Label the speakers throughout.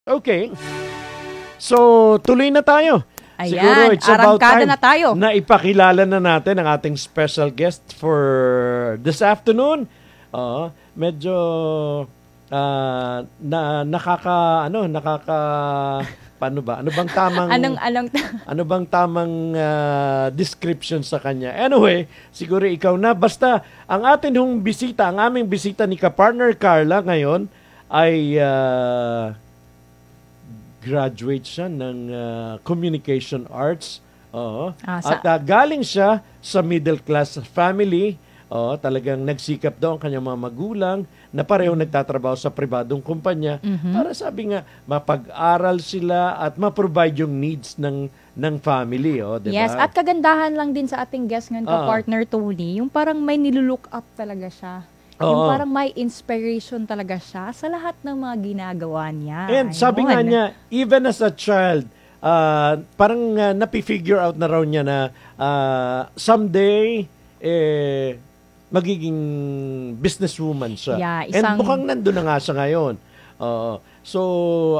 Speaker 1: Okay. So, tuloy na tayo. Siguro
Speaker 2: Ayan,
Speaker 1: it's about
Speaker 2: arangkada
Speaker 1: time
Speaker 2: na tayo.
Speaker 1: na ipakilala na natin ang ating special guest for this afternoon. Medyo paano ba? Ano bang tamang ano bang tamang description sa kanya? Anyway, siguro ikaw na basta ang atin hong bisita, ang aming bisita ni ka-partner Carla ngayon ay graduate siya ng communication arts. At galing siya sa middle class family. Talagang nagsikap daw ang kanyang mga magulang na pareho nagtatrabaho sa pribadong kumpanya para sabi nga mapag-aral sila at ma-provide yung needs ng family, diba?
Speaker 2: Yes, at kagandahan lang din sa ating guest ngayon, ka-partner Tony, yung parang may nilulook up talaga siya. Yung parang may inspiration talaga siya sa lahat ng mga ginagawa niya.
Speaker 1: And sabi nga niya, even as a child, parang napifigure out na raw niya na someday, magiging businesswoman siya.
Speaker 2: Yeah,
Speaker 1: And mukhang nandun na nga siya ngayon. So,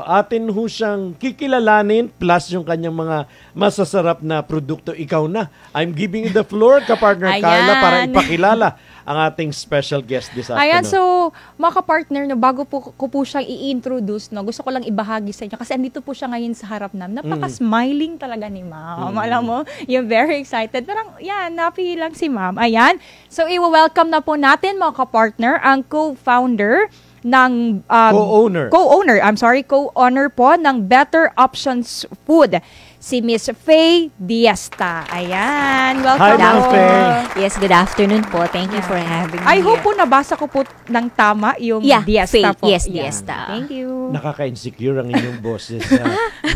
Speaker 1: atin ho siyang kikilalanin plus yung kanyang mga masasarap na produkto. Ikaw na. I'm giving you the floor, ka-partner Carla, para ipakilala ang ating special guest this afternoon.
Speaker 2: Ayan, so mga ka-partner, bago ko po siyang i-introduce, gusto ko lang ibahagi sa inyo kasi andito po siya ngayon sa harap namin. Napaka-smiling talaga ni ma'am. Alam mo, you're very excited. Parang, happy lang si ma'am. Ayan. So, i-welcome na po natin mga ka-partner ang co-founder ng co-owner po ng Better Options Food, si Miss Faye Diesta. Ayan, welcome.
Speaker 1: Hi, Ma'am Faye.
Speaker 3: Yes, good afternoon po. Thank you for having me.
Speaker 2: I hope po nabasa ko po ng tama yung Diesta
Speaker 3: Faye,
Speaker 2: po.
Speaker 3: Yes, Diesta.
Speaker 2: Thank you.
Speaker 1: Nakaka-insecure ang inyong boses,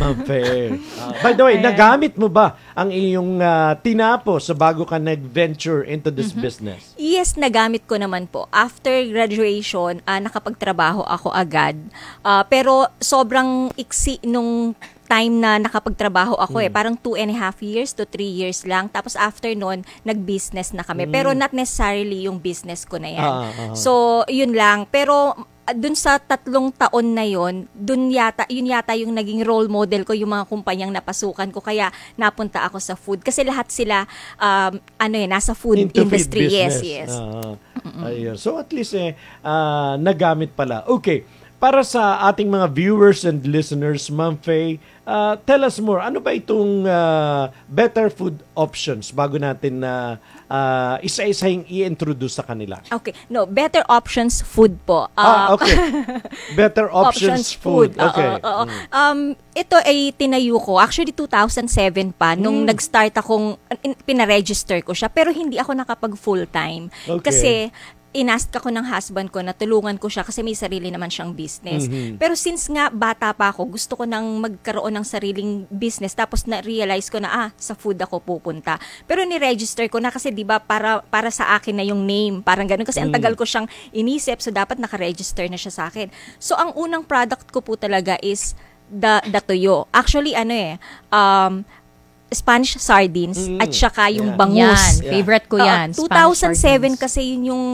Speaker 1: Ma'am Faye. By the way, nagamit mo ba ang iyong tinapos sa bago ka nag-venture into this business?
Speaker 3: Yes, nagamit ko naman po. After graduation, nakapagtrabaho ako agad. Pero sobrang iksi nung time na nakapagtrabaho ako parang 2.5 years to 3 years lang. Tapos after nun, nag-business na kami. Pero not necessarily yung business ko na yan. So, yun lang. Pero dun sa 3 taon na yun yata yung naging role model ko, yung mga kumpanyang napasukan ko. Kaya napunta ako sa food. Kasi lahat sila, nasa food
Speaker 1: into
Speaker 3: industry.
Speaker 1: Yes. Ayun. So at least, nagamit pala. Okay. Para sa ating mga viewers and listeners, Ma'am Faye, tell us more. Ano ba itong better food options bago natin na isa-isahing i-introduce sa kanila?
Speaker 3: Okay. No, Better Options Food po.
Speaker 1: Okay. Better Options Food. Okay.
Speaker 3: Ito ay tinayo ko. Actually, 2007 pa. Nung nag-start akong, pinaregister ko siya. Pero hindi ako nakapag full-time.
Speaker 1: Okay.
Speaker 3: Kasi, inask ako ng husband ko na tulungan ko siya kasi may sarili naman siyang business. Pero since nga bata pa ako, gusto ko nang magkaroon ng sariling business tapos na-realize ko na sa food ako pupunta. Pero ni-register ko na kasi 'di ba para sa akin na yung name, parang ganoon kasi ang tagal ko siyang inisip so dapat naka-register na siya sa akin. So ang unang product ko po talaga is the tuyo. Actually Spanish sardines at saka yung bangus.
Speaker 2: Yan, favorite ko yan.
Speaker 3: 2007 kasi yun yung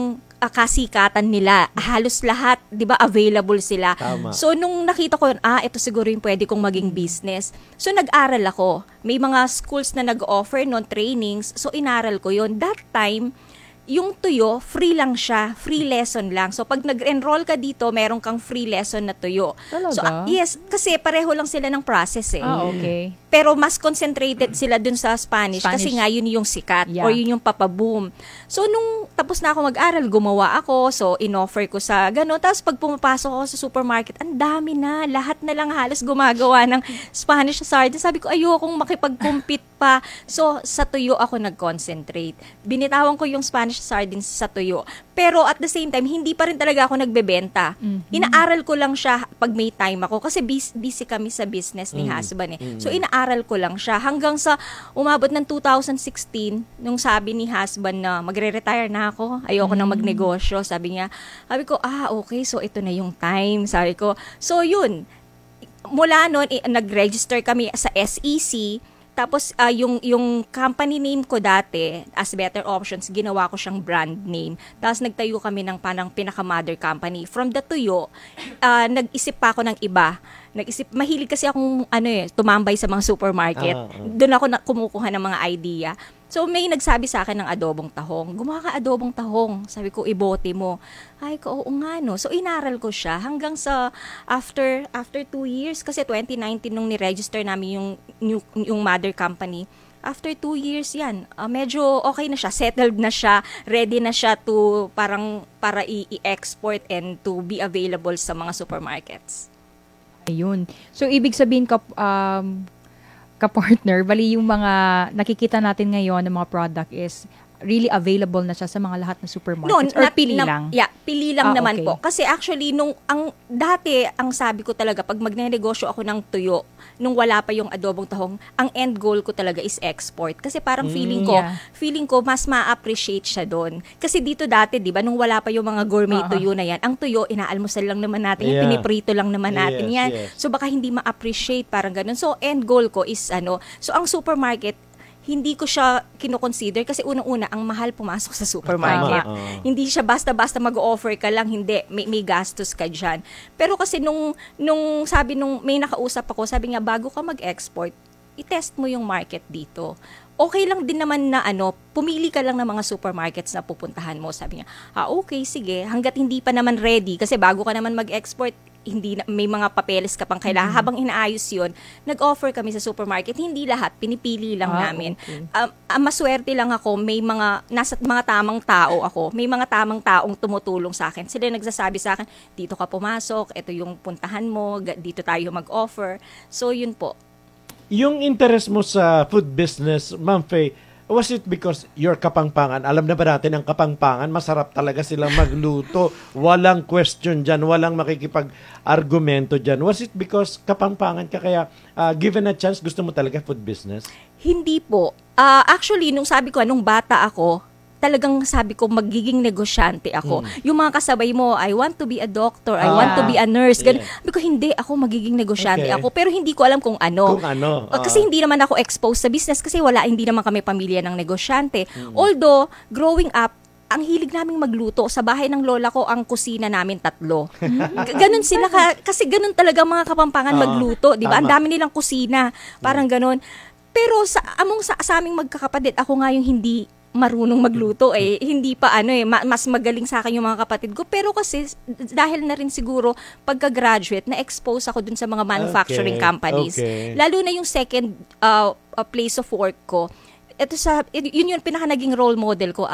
Speaker 3: kasikatan nila. Halos lahat, 'di ba, available sila.
Speaker 1: Tama.
Speaker 3: So nung nakita ko, ito siguro yung pwede kong maging business. So nag-aral ako. May mga schools na nag-offer non trainings. So inaral ko yun. That time, yung tuyo, free lang siya. Free lesson lang. So, pag nag-enroll ka dito, meron kang free lesson na tuyo.
Speaker 2: Talaga?
Speaker 3: So, yes, kasi pareho lang sila ng process eh.
Speaker 2: Okay.
Speaker 3: Pero mas concentrated sila dun sa Spanish kasi nga yun yung sikat or yun yung papaboom. So, nung tapos na ako mag-aral, gumawa ako. So, in-offer ko sa gano'n. Tapos, pag pumapasok ako sa supermarket, ang dami na. Lahat na lang halos gumagawa ng Spanish sardines. Sabi ko, ayokong makipag-compete pa. So, sa tuyo ako nag-concentrate. Binitawan ko yung Spanish sardines sa tuyo. Pero at the same time, hindi pa rin talaga ako nagbebenta. Inaaral ko lang siya pag may time ako. Kasi busy kami sa business ni husband eh. So, inaaral ko lang siya. Hanggang sa umabot ng 2016, nung sabi ni husband na magre-retire na ako, ayoko nang magnegosyo. Sabi ko, okay, so ito na yung time. Sabi ko, so yun. Mula noon, nag-register kami sa SEC. Tapos, yung company name ko dati, as Better Options, ginawa ko siyang brand name. Tapos, nagtayo kami ng panang pinaka-mother company. From the tuyo, nag-isip pa ako ng iba. mahilig kasi akong tumambay sa mga supermarket. Doon ako kumukuha ng mga idea. So may nagsabi sa akin ng adobong tahong. Gumawa ka adobong tahong. Sabi ko, ibote mo. Ay ko, oo nga no. So inaral ko siya hanggang sa after 2 years, kasi 2019 nung ni-register namin yung mother company. After 2 years yan, medyo okay na siya, settled na siya, ready na siya to para i-export and to be available sa mga supermarkets.
Speaker 2: Ayun. So ibig sabihin ka-partner, bali yung mga nakikita natin ngayon ng mga product is really available na siya sa mga lahat ng supermarkets? Or pili lang?
Speaker 3: Yeah, pili lang naman
Speaker 2: okay
Speaker 3: po. Kasi actually, dati, ang sabi ko talaga, pag magne-negosyo ako ng tuyo, nung wala pa yung adobong tahong, ang end goal ko talaga is export. Kasi parang feeling ko, mas ma-appreciate siya doon. Kasi dito dati, di ba, nung wala pa yung mga gourmet tuyo na yan, ang tuyo, inaalmusal lang naman natin, yan, piniprito lang naman natin yan. So baka hindi ma-appreciate, parang ganun. So end goal ko is so ang supermarket, hindi ko siya kino-consider kasi unang-una ang mahal pumasok sa supermarket. Hindi siya basta-basta mag-offer ka lang, hindi, may gastos ka diyan. Pero kasi nung may nakausap ako, sabi niya bago ka mag-export, i-test mo yung market dito. Okay lang din naman na pumili ka lang ng mga supermarkets na pupuntahan mo. Sabi niya, okay, sige, hangga't hindi pa naman ready kasi bago ka naman mag-export, may mga papeles ka pang kailangan. Habang inaayos yun, nag-offer kami sa supermarket. Hindi lahat, pinipili lang namin.
Speaker 2: Okay.
Speaker 3: Maswerte lang ako, may nasa mga tamang tao ako. May mga tamang taong tumutulong sa akin. Sila nagsasabi sa akin, dito ka pumasok, ito yung puntahan mo, dito tayo mag-offer. So, yun po.
Speaker 1: Yung interest mo sa food business, Ma'am Faye, was it because your Kapampangan? Alam na ba natin ang Kapampangan, masarap talaga silang magluto. Walang question dyan, walang makikipag-argumento dyan. Was it because Kapampangan ka kaya given a chance, gusto mo talaga food business?
Speaker 3: Hindi po. Actually, nung bata ako, talagang sabi ko, magiging negosyante ako. Yung mga kasabay mo, I want to be a doctor, I want to be a nurse. Sabi ko, hindi, ako magiging negosyante ako. Pero hindi ko alam kung ano. Kasi hindi naman ako exposed sa business kasi hindi naman kami pamilya ng negosyante. Although, growing up, ang hilig naming magluto. Sa bahay ng lola ko, ang kusina namin 3. Ganun sila, kasi ganun talaga mga Kapampangan magluto. Diba? Ang dami nilang kusina. Parang ganun. Pero sa aming magkakapatid, ako nga yung hindi marunong magluto hindi pa mas magaling sa akin yung mga kapatid ko, pero kasi dahil na rin siguro pagka-graduate na-expose ako dun sa mga manufacturing companies, lalo na yung second place of work ko. Yun yung pinaka-naging role model ko.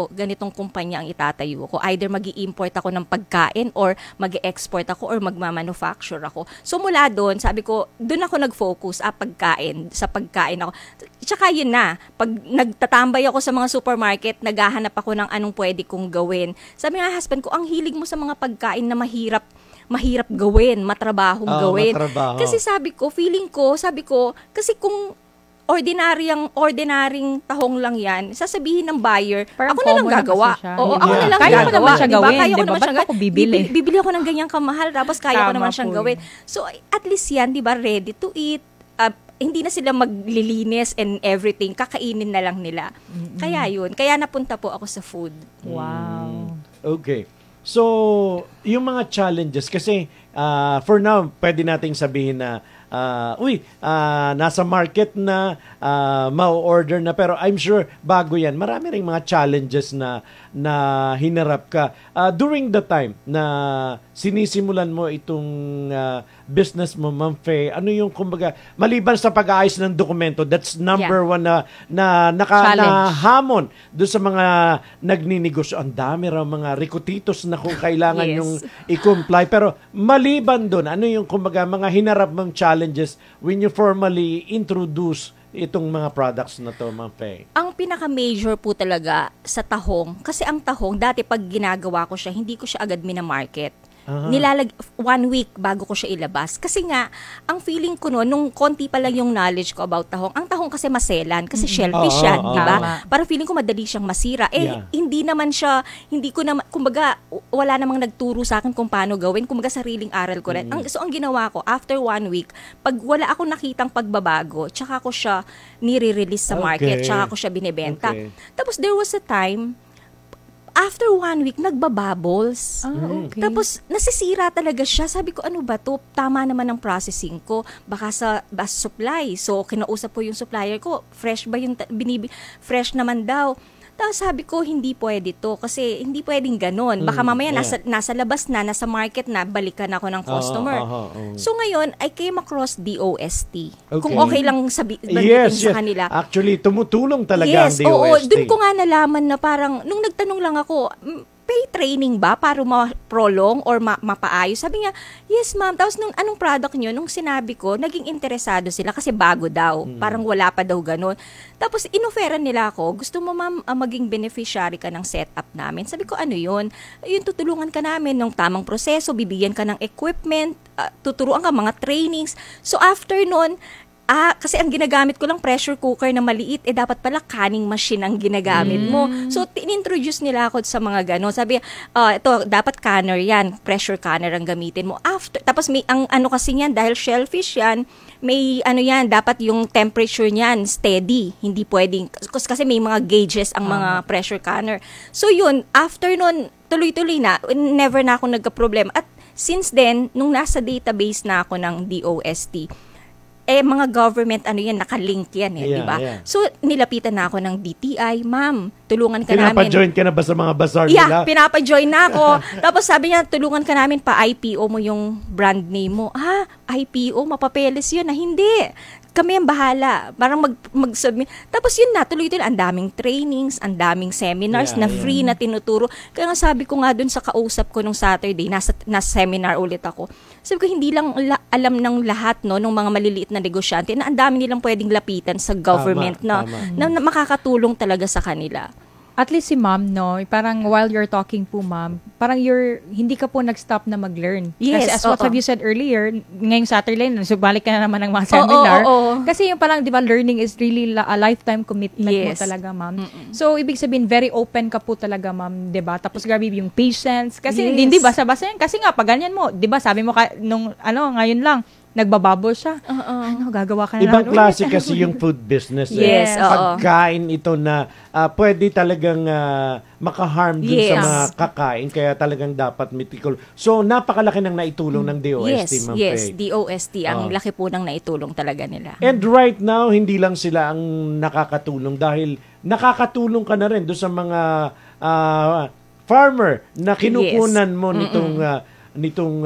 Speaker 3: Ganitong kumpanya ang itatayo ko. Either magi-import ako ng pagkain or magi-export ako or magmamanufacture ako. So mula doon, sabi ko, doon ako nag-focus, sa pagkain ako. Tsaka yun na, pag nagtatambay ako sa mga supermarket, naghahanap ako ng anong pwede kong gawin. Sabi nga husband ko, ang hilig mo sa mga pagkain na mahirap gawin, matrabahong gawin. Kasi sabi ko, kasi kung ordinaryong tahong lang yan, sasabihin ng buyer,
Speaker 2: parang
Speaker 3: ako na lang gagawa.
Speaker 2: Oo,
Speaker 3: ako na lang
Speaker 2: kaya
Speaker 3: gagawa.
Speaker 2: Ko naman siya gawin,
Speaker 3: kaya ko naman
Speaker 2: siyang gawin.
Speaker 3: Bibili ako ng ganyang kamahal, tapos kaya ko naman siyang gawin. So, at least yan, di ba, ready to eat. Hindi na sila maglilinis and everything. Kakainin na lang nila. Kaya yun. Kaya napunta po ako sa food.
Speaker 2: Wow.
Speaker 1: Okay. So, yung mga challenges, kasi for now, pwede nating sabihin na nasa market na, ma-order na, pero I'm sure bago yan, marami ring mga challenges na hinarap ka. During the time na sinisimulan mo itong business mo, Ma'am Faye, ano yung, kumbaga, maliban sa pag-aayos ng dokumento, that's number one na nakahamon doon sa mga nagninegosyo. Ang dami raw mga rikutitos na kung kailangan yung i-comply. Pero maliban doon, ano yung, kumbaga, mga hinarap mong challenges when you formally introduce itong mga products na to, Ma'am Faye?
Speaker 3: Ang pinaka-major po talaga sa tahong, kasi ang tahong, dati pag ginagawa ko siya, hindi ko siya agad minamarket. Nilalag 1 week bago ko siya ilabas. Kasi nga, ang feeling ko nung konti pa lang yung knowledge ko about tahong, ang tahong kasi maselan, kasi shellfish yan, di ba? Para feeling ko madali siyang masira. Hindi ko naman, kumbaga, wala namang nagturo sa akin kung paano gawin. Kumbaga, sariling aral ko rin. So, ang ginawa ko, after 1 week, pag wala akong nakitang pagbabago, tsaka ko siya nire-release sa market, tsaka ko siya binibenta. Tapos, there was a time, after 1 week, nagbabubbles.
Speaker 2: Okay.
Speaker 3: Tapos, nasisira talaga siya. Sabi ko, ano ba to? Tama naman ang processing ko. Baka sa supply. So, kinausap ko yung supplier ko. Fresh ba yung fresh naman daw. Tapos sabi ko, hindi pwede to. Kasi hindi pwedeng ganun. Baka mamaya nasa labas na, nasa market na, balikan ako ng customer. So ngayon, I came across DOST. Okay. Kung okay lang sabihin sa kanila.
Speaker 1: Actually, tumutulong talaga ang DOST.
Speaker 3: Oo. Doon ko nga nalaman na parang, nung nagtanong lang ako, pay training ba para ma-prolong or mapaayos? Sabi niya, yes ma'am. Tapos nung anong product nyo, nung sinabi ko, naging interesado sila kasi bago daw. Parang wala pa daw ganun. Tapos inoferan nila ako, gusto mo ma'am maging beneficiary ka ng setup namin. Sabi ko, ano yun? Yun, tutulungan ka namin ng tamang proseso, bibigyan ka ng equipment, tuturuan ka mga trainings. So after nun, kasi ang ginagamit ko lang pressure cooker na maliit, dapat pala canning machine ang ginagamit mo. So, in-introduce nila ako sa mga gano'n. Sabi, ito, dapat canner yan, pressure canner ang gamitin mo. Tapos may, ang ano kasi yan, dahil shellfish yan, may ano yan, dapat yung temperature niyan steady. Hindi pwedeng, kasi may mga gauges ang mga pressure canner. So, yun, after nun, tuloy-tuloy na, never na ako nagka-problem. At since then, nung nasa database na ako ng DOST, mga government, nakalink yan di ba? Yeah. So, nilapitan na ako ng DTI, ma'am, tulungan ka namin.
Speaker 1: Pinapa-join ka na ba sa mga bazaar
Speaker 3: Yeah,
Speaker 1: nila?
Speaker 3: pinapa-join na ako. Tapos sabi niya, tulungan ka namin, pa-IPO mo yung brand name mo. IPO, mapapeles yun. Hindi. Kami ang bahala. Parang mag-submit. Tapos yun na, tuloy-tuloy, ang daming trainings, ang daming seminars na free na tinuturo. Kaya nga sabi ko nga dun sa kausap ko nung Saturday, nasa seminar ulit ako. Sabi ko, hindi lang alam ng lahat, no, ng mga maliliit na negosyante, na ang dami nilang pwedeng lapitan sa government na makakatulong talaga sa kanila.
Speaker 2: At least si ma'am, no, parang while you're talking po, ma'am, parang hindi ka po nag-stop na mag-learn.
Speaker 3: Yes,
Speaker 2: kasi as what have you said earlier, ngayong Saturday, balik ka na naman ng mga seminar. Kasi yung parang, di ba, learning is really a lifetime commitment mo talaga, ma'am. So, ibig sabihin, very open ka po talaga, ma'am, di ba? Tapos, grabe yung patience. Kasi, hindi basa-basa yan. Kasi nga, pag ganyan mo, di ba, sabi mo, ngayon lang, nagbabubble siya. Gagawa ka na
Speaker 1: ibang klase kasi yung food business.
Speaker 3: Yes,
Speaker 1: pagkain ito na pwede talagang maka-harm dun sa mga kakain, kaya talagang dapat mitikol. So, napakalaki ng naitulong ng DOST, Ma'am Faye.
Speaker 3: Yes, DOST. Ang laki po ng naitulong talaga nila.
Speaker 1: And right now, hindi lang sila ang nakakatulong dahil nakakatulong ka na rin doon sa mga farmer na kinukunan mo nitong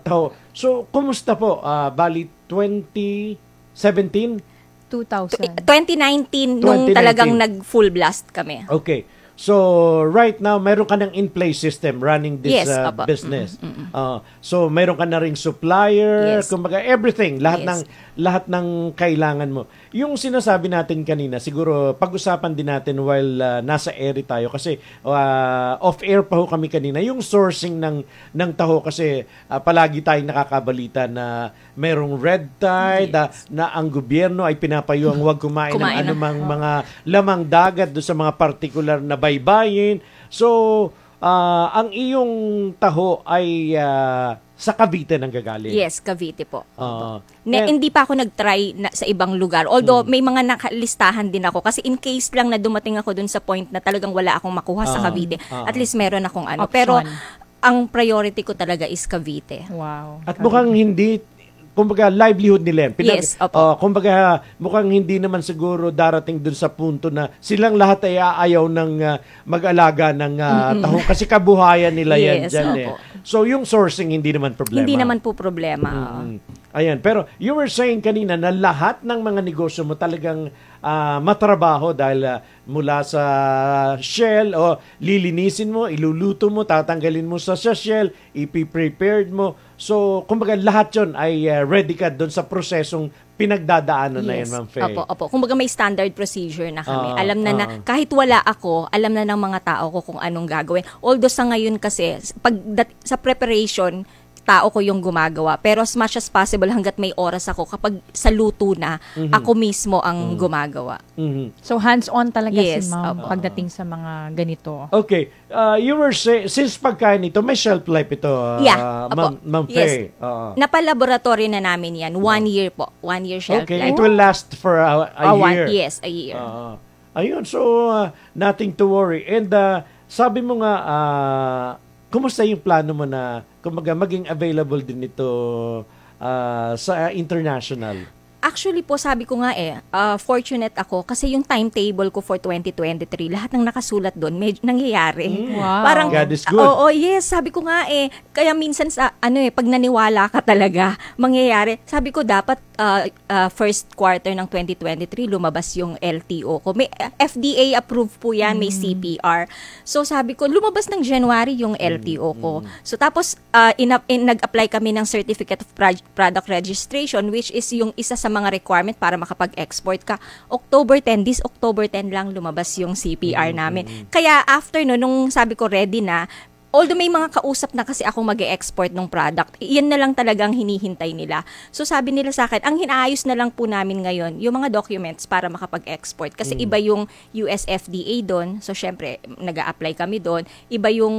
Speaker 1: tao. So, kumusta po? Bali, 2017?
Speaker 2: 2019.
Speaker 3: Nung talagang nag-full blast kami.
Speaker 1: Okay. So, right now, mayroon ka ng in-place system running this business. So, mayroon ka na ring supplier, kumbaga everything, lahat ng kailangan mo. Yung sinasabi natin kanina, siguro pag-usapan din natin while nasa air tayo kasi off-air pa ho kami kanina, yung sourcing ng taho kasi palagi tayong nakakabalita na mayroong red tide, na ang gobyerno ay pinapayuang huwag kumain ng anumang mga lamang dagat do sa mga particular na baybayin. So, ang iyong taho ay sa Cavite nang gagaling.
Speaker 3: Yes, Cavite po. Hindi pa ako nag-try sa ibang lugar. Although, may mga nakalistahan din ako. Kasi in case lang na dumating ako dun sa point na talagang wala akong makuha sa Cavite, at least meron akong ano.
Speaker 2: Option.
Speaker 3: Pero, ang priority ko talaga is Cavite.
Speaker 2: Wow.
Speaker 1: At mukhang hindi, kumbaga livelihood nila yan.
Speaker 3: Yes, opo.
Speaker 1: Kumbaga mukhang hindi naman siguro darating dun sa punto na silang lahat ay aayaw ng mag-alaga ng tahong kasi kabuhayan nila yan dyan eh. So yung sourcing hindi naman problema.
Speaker 3: Hindi naman po problema.
Speaker 1: Ayan, pero you were saying kanina na lahat ng mga negosyo mo talagang matrabaho dahil mula sa shell o lilinisin mo, iluluto mo, tatanggalin mo sa shell, ipi-prepared mo. So, kumbaga lahat yun ay ready ka doon sa prosesong pinagdadaanan na yan, Ma'am Faye.
Speaker 3: Opo. Kumbaga may standard procedure na kami. Alam na kahit wala ako, alam na ng mga tao ko kung anong gagawin. Although sa ngayon kasi, sa preparation, tao ko yung gumagawa. Pero as much as possible, hanggat may oras ako, kapag sa luto na, ako mismo ang gumagawa.
Speaker 2: So, hands-on talaga si Ma'am pagdating sa mga ganito.
Speaker 1: Okay. You were saying, since pagkain ito, may shelf life ito, Ma'am Faye.
Speaker 3: Napalaboratory na namin yan. 1 year po. 1 year shelf life.
Speaker 1: It will last for a year.
Speaker 3: Yes, a year.
Speaker 1: Ayun. So, nothing to worry. And sabi mo nga, kumusta yung plano mo na maging available din ito sa international?
Speaker 3: Actually po, sabi ko nga fortunate ako kasi yung timetable ko for 2023, lahat ng nakasulat doon, nangyayari.
Speaker 2: Wow.
Speaker 3: Parang,
Speaker 1: God is good.
Speaker 3: Oo, yes, sabi ko nga kaya minsan pag naniwala ka talaga, mangyayari. Sabi ko dapat first quarter ng 2023 lumabas yung LTO ko. May FDA approved po yan, may CPR. So sabi ko, lumabas ng January yung LTO ko. So tapos nag-apply kami ng Certificate of Product Registration, which is yung isa sa mga requirement para makapag-export ka. October 10 lang lumabas yung CPR namin. Kaya after nung sabi ko ready na, although may mga kausap na kasi ako mag-e-export ng product, yan na lang talagang hinihintay nila. So sabi nila sa akin, ang hinaayos na lang po namin ngayon, yung mga documents para makapag-export. Kasi iba yung US FDA doon. So syempre, nag-a-apply kami doon. Iba yung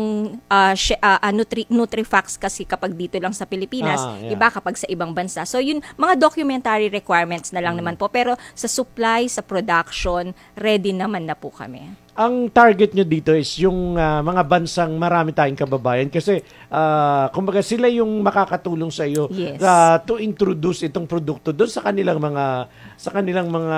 Speaker 3: Nutrifax kasi kapag dito lang sa Pilipinas. Iba kapag sa ibang bansa. So yun, mga documentary requirements na lang naman po. Pero sa supply, sa production, ready naman na po kami.
Speaker 1: Ang target nyo dito is yung mga bansang marami tayong kababayan kasi kumbaga sila yung makakatulong sa iyo to introduce itong produkto doon sa kanilang mga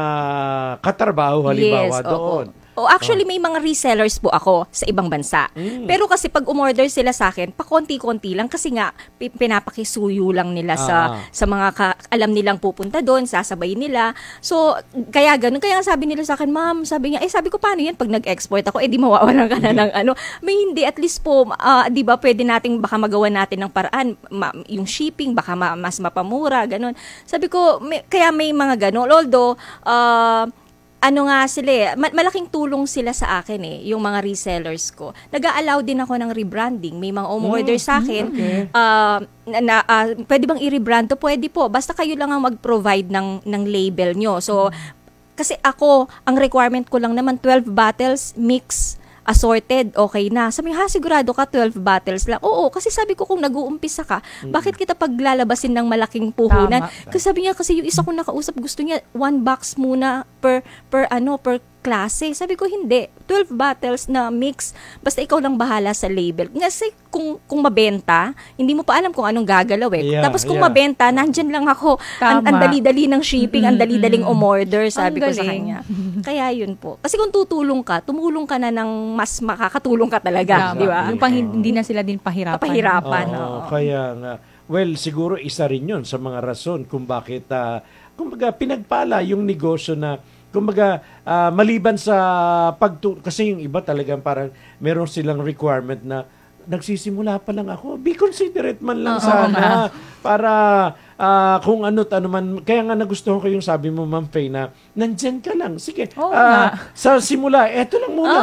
Speaker 1: katrabaho halimbawa doon.
Speaker 3: Actually, may mga resellers po ako sa ibang bansa. Pero kasi pag umorder sila sa akin, pakonti-konti lang kasi nga pinapakisuyo lang nila sa mga alam nilang pupunta doon, sasabay nila. So, kaya ganun. Kaya sabi nila sa akin, ma'am, sabi niya, sabi ko, paano yan pag nag-export ako? Di mawawalan ka na ng ano. May hindi, at least po, di ba, pwede nating baka magawa natin ng paraan. Yung shipping, baka mas mapamura, ganun. Sabi ko, kaya may mga ganun. Although, sila malaking tulong sila sa akin yung mga resellers ko. Nag-a-allow din ako ng rebranding. May mga umorder sa akin, pwede bang i-rebrand to? Pwede po. Basta kayo lang ang mag-provide ng label nyo. So, kasi ako, ang requirement ko lang naman 12 bottles, mix, assorted, okay na. Sabi niya, sigurado ka 12 bottles lang. Oo, kasi sabi ko kung nag-uumpisa ka, bakit kita paglalabasin ng malaking puhunan? Kasi sabi niya, kasi yung isa kong nakausap, gusto niya 1 box muna per klase. Sabi ko, hindi. 12 bottles na mix. Basta ikaw lang bahala sa label. Kasi kung mabenta, hindi mo pa alam kung anong gagalaw Tapos kung mabenta, nandyan lang ako. Ang dali-dali ng shipping, ang dali-daling umorder, sabi ko sa kanya. Kaya yun po. Kasi kung tumulong ka na ng mas makakatulong ka talaga. Di ba?
Speaker 2: Yung hindi na sila din pahirapan.
Speaker 1: Kaya nga. Well, siguro isa rin yun sa mga rason kung bakit kumbaga pinagpala yung negosyo na kumbaga, maliban sa kasi yung iba talagang parang meron silang requirement na nagsisimula pa lang ako. Be considerate man lang sana para kung ano't ano man. Kaya nga nagustuhan ko yung sabi mo, Ma'am Faye, na nandyan ka lang. Sige, sa simula, eto lang muna.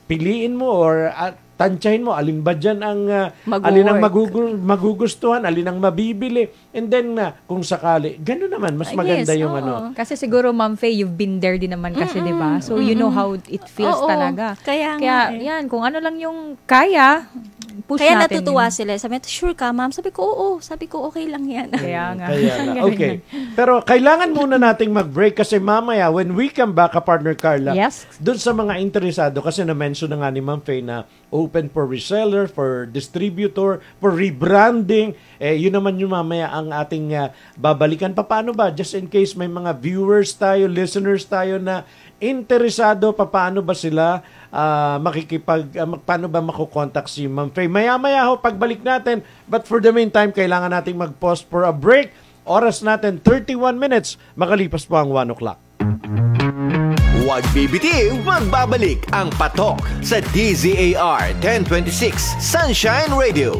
Speaker 1: Piliin mo or tansyahin mo, alin ba dyan alin ang magugustuhan, alin ang mabibili. And then, kung sakali, gano'n naman, mas maganda yung ano.
Speaker 2: Kasi siguro, Ma'am Faye, you've been there din naman kasi, di ba? So, you know how it feels talaga.
Speaker 3: Kaya
Speaker 2: yan, kung ano lang yung kaya, push
Speaker 3: kaya
Speaker 2: natin. Kaya
Speaker 3: natutuwa sila. Sabi, sure ka, ma'am? Sabi ko, oo. Sabi ko, okay lang yan.
Speaker 2: Kaya nga.
Speaker 1: Okay. Pero kailangan muna nating mag-break kasi mamaya, when we come back, partner Carla, dun sa mga interesado, kasi na-mention na nga ni Ma'am Faye na open for reseller, for distributor, for rebranding. Yun naman yung mamaya ang ating babalikan. Paano ba? Just in case may mga viewers tayo, listeners tayo na interesado, paano ba sila paano ba makukontak si Ma'am Faye? Maya-maya ho, pagbalik natin. But for the meantime, kailangan nating mag-pause for a break. Oras natin, 31 minutes. Makalipas po ang 1 o'clock.
Speaker 4: Huwag bibitiw, magbabalik ang Patok sa DZAR 1026 Sunshine Radio.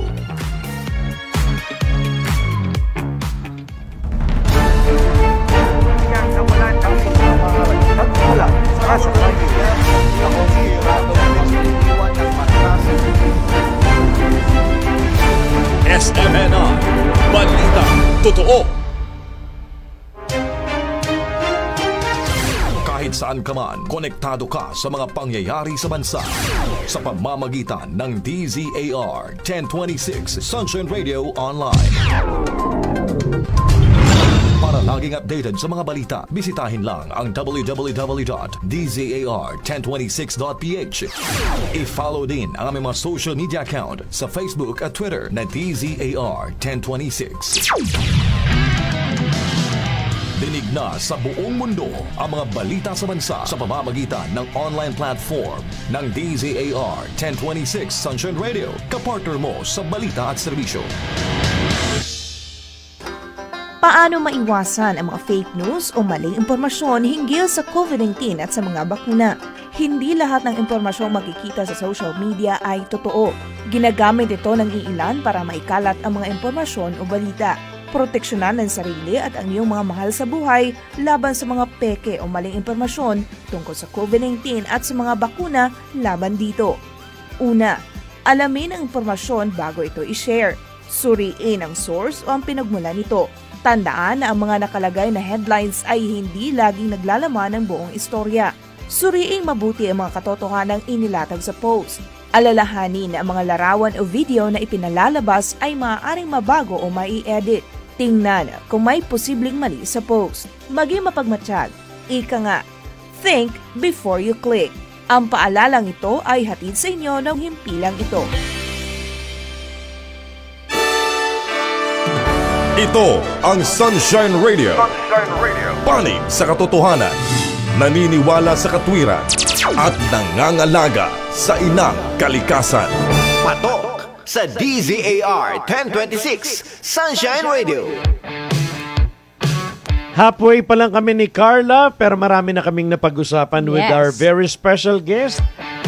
Speaker 5: SMNR Balita Totoo. Kahit saan ka man, konektado ka sa mga pangyayari sa bansa sa pamamagitan ng DZAR 1026 Sunshine Radio Online. Para lagi maging updated sa mga balita, bisitahin lang ang www.dzar1026.ph. I-follow din ang aming mga social media account sa Facebook at Twitter na DZAR1026. Dinig na sa buong mundo ang mga balita sa bansa sa pamamagitan ng online platform ng DZAR 1026 Sunshine Radio, kapartner mo sa balita at serbisyo.
Speaker 6: Paano maiwasan ang mga fake news o maling impormasyon hinggil sa COVID-19 at sa mga bakuna? Hindi lahat ng impormasyong makikita sa social media ay totoo. Ginagamit ito ng iilan para maikalat ang mga impormasyon o balita. Proteksyonan ang sarili at ang iyong mga mahal sa buhay laban sa mga peke o maling impormasyon tungkol sa COVID-19 at sa mga bakuna laban dito. Una, alamin ang impormasyon bago ito i-share. Suriin ang source o ang pinagmulan nito. Tandaan na ang mga nakalagay na headlines ay hindi laging naglalaman ng buong istorya. Suriing mabuti ang mga katotohanang inilatag sa post. Alalahanin na ang mga larawan o video na ipinalalabas ay maaaring mabago o mai-edit. Tingnan kung may posibleng mali sa post. Maging mapagmatsyag. Ika nga, think before you click. Ang paalalang ito ay hatid sa inyo ng himpilang ito.
Speaker 7: Ito ang Sunshine Radio. Panig sa katotohanan, naniniwala sa katwiran, at nangangalaga sa inang kalikasan.
Speaker 4: Patok sa DZAR 1026 Sunshine Radio.
Speaker 1: Halfway pa lang kami ni Carla, pero marami na kaming napag-usapan with our very special guest.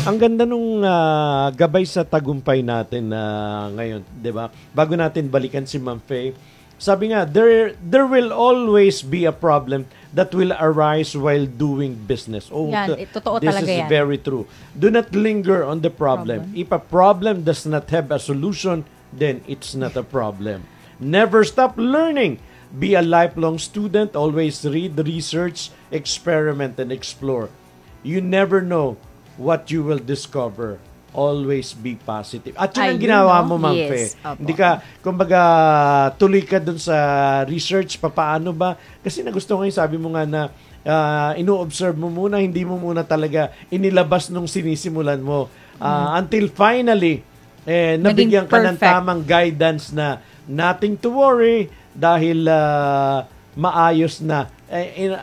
Speaker 1: Ang ganda nung gabay sa tagumpay natin ngayon, 'di ba? Bago natin balikan si Ma'am Faye, sabi nga, there will always be a problem that will arise while doing business. Oh,
Speaker 2: totoo
Speaker 1: this
Speaker 2: talaga
Speaker 1: is
Speaker 2: yan.
Speaker 1: very true. Do not linger on the problem. If a problem does not have a solution, then it's not a problem. Never stop learning. Be a lifelong student. Always read, research, experiment, and explore. You never know what you will discover. Always be positive. At yun ang ginawa mo, Ma'am Fe. Hindi ka, kumbaga, tuloy ka dun sa research, paano ba? Kasi nagusto ngayon, sabi mo nga na ino-observe mo muna, hindi mo muna talaga inilabas nung sinisimulan mo. Until finally, nabigyan ka ng tamang guidance na nothing to worry dahil maayos na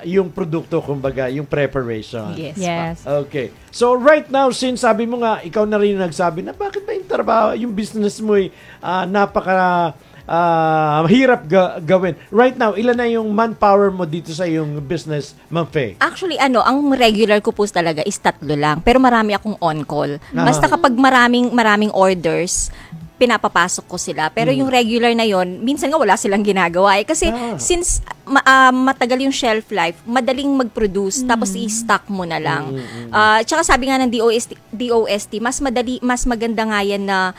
Speaker 1: yung produkto, kumbaga, yung preparation.
Speaker 2: Yes.
Speaker 1: Okay. So right now, since sabi mo nga, ikaw na rin nagsabi na bakit ba yung trabaho, yung business mo ay napaka hirap gawin. Right now, ilan na yung manpower mo dito sa yung business, Ma'am Faye?
Speaker 3: Actually, ang regular ko po talaga is 3 lang. Pero marami akong on-call. Basta kapag maraming orders, pinapapasok ko sila. Pero yung regular na yon, minsan nga wala silang ginagawa. Kasi since matagal yung shelf life, madaling mag-produce, tapos i-stock mo na lang. Tsaka sabi nga ng DOST, mas maganda nga yan na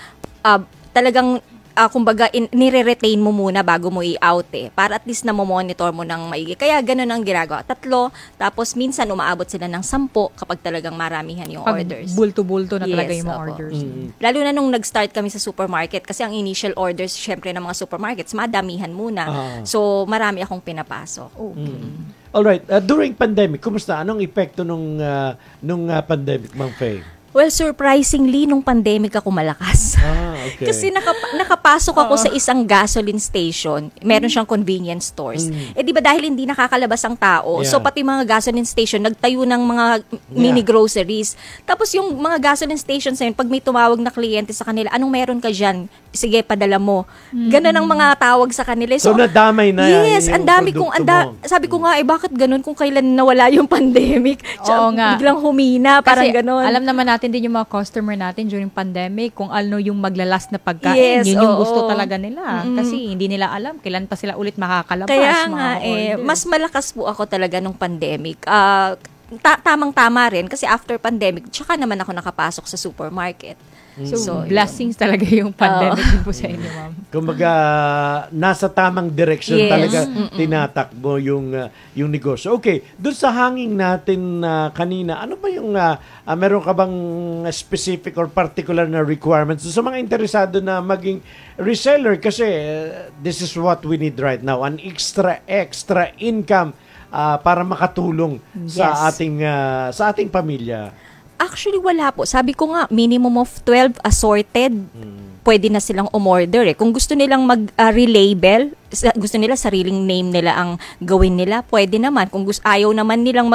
Speaker 3: talagang kumbaga, nire-retain mo muna bago mo i-out para at least na monitor mo ng maigi. Kaya ganun ang ginagawa. 3, tapos minsan umaabot sila ng 10 kapag talagang maramihan yung orders.
Speaker 2: Bulto-bulto na talaga yung mga orders.
Speaker 3: Lalo na nung nag-start kami sa supermarket, kasi ang initial orders, syempre ng mga supermarkets, madamihan muna. So, marami akong pinapasok.
Speaker 1: Alright, during pandemic, kumusta? Anong epekto nung pandemic, Ma'am Faye?
Speaker 3: Well, surprisingly, nung pandemic ako malakas.
Speaker 1: Okay.
Speaker 3: Kasi nakapasok ako sa isang gasoline station. Meron siyang convenience stores. Di ba dahil hindi nakakalabas ang tao, so pati mga gasoline station, nagtayo ng mga mini groceries. Tapos yung mga gasoline stations na yun, pag may tumawag na kliyente sa kanila, anong meron ka dyan? Sige, padala mo. Ganun ang mga tawag sa kanila.
Speaker 1: So nadamay na
Speaker 3: yes, ang dami kong, sabi ko nga, bakit ganun kung kailan nawala yung pandemic?
Speaker 2: Oo nga.
Speaker 3: Biglang humina, parang ganun.
Speaker 2: Alam naman natin din yung mga customer natin during pandemic kung ano yung maglalas na pagkain. Yun yung gusto talaga nila. Kasi hindi nila alam kailan pa sila ulit makakalabas.
Speaker 3: Kaya nga, mas malakas po ako talaga nung pandemic. Tamang-tama rin kasi after pandemic, tsaka naman ako nakapasok sa supermarket.
Speaker 2: So blessings talaga yung pandemic din po sa inyo, ma'am.
Speaker 1: Kumbaga, nasa tamang direction talaga tinatakbo yung negosyo. Okay, doon sa hanging natin kanina, ano ba yung, meron ka bang specific or particular na requirements sa mga interesado na maging reseller? Kasi this is what we need right now, an extra income para makatulong sa ating pamilya.
Speaker 3: Actually, wala po. Sabi ko nga, minimum of 12 assorted, pwede na silang umorder. Kung gusto nilang mag-relabel, gusto nila sariling name nila ang gawin nila, pwede naman. Kung ayaw naman nilang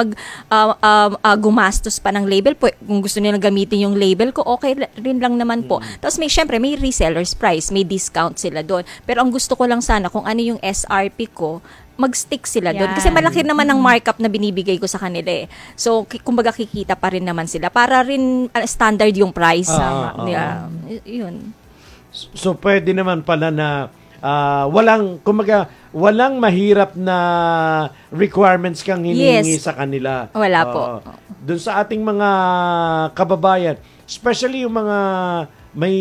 Speaker 3: gumastos pa ng label, kung gusto nilang gamitin yung label ko, okay rin lang naman po. Tapos syempre, may reseller's price, may discount sila doon. Pero ang gusto ko lang sana, kung ano yung SRP ko, mag-stick sila doon. Kasi malaki naman ang markup na binibigay ko sa kanila eh. So, kumbaga kikita pa rin naman sila. Para rin standard yung price. Yun.
Speaker 1: So, pwede naman pala na walang mahirap na requirements kang hinihingi sa kanila.
Speaker 3: Wala po.
Speaker 1: Doon sa ating mga kababayan, especially yung mga may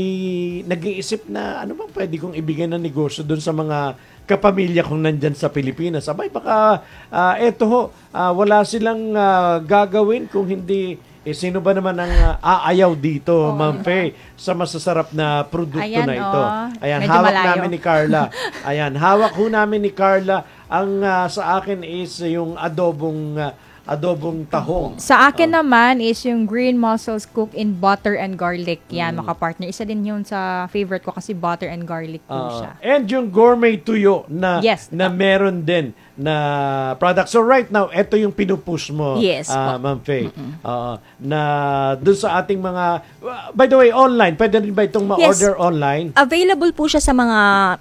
Speaker 1: nag-iisip na ano bang pwede kong ibigay na negosyo doon sa mga kapamilya kong nandyan sa Pilipinas. Abay, baka wala silang gagawin kung hindi, sino ba naman ang aayaw dito, Ma'am Faye, sa masasarap na produkto na ito. Ayan,
Speaker 2: medyo
Speaker 1: hawak
Speaker 2: malayo
Speaker 1: namin ni Carla. Ayan, hawak ho namin ni Carla. Ang sa akin is yung adobong tahong.
Speaker 2: Sa akin naman is yung green mussels cooked in butter and garlic. Yan, maka-partner. Isa din yun sa favorite ko kasi butter and garlic po siya.
Speaker 1: And yung gourmet tuyo na meron din na product. So right now, ito yung pinupush mo, Ma'am Faye. Na dun sa ating mga, by the way, online. Pwede rin ba itong ma-order online?
Speaker 3: Available po siya sa mga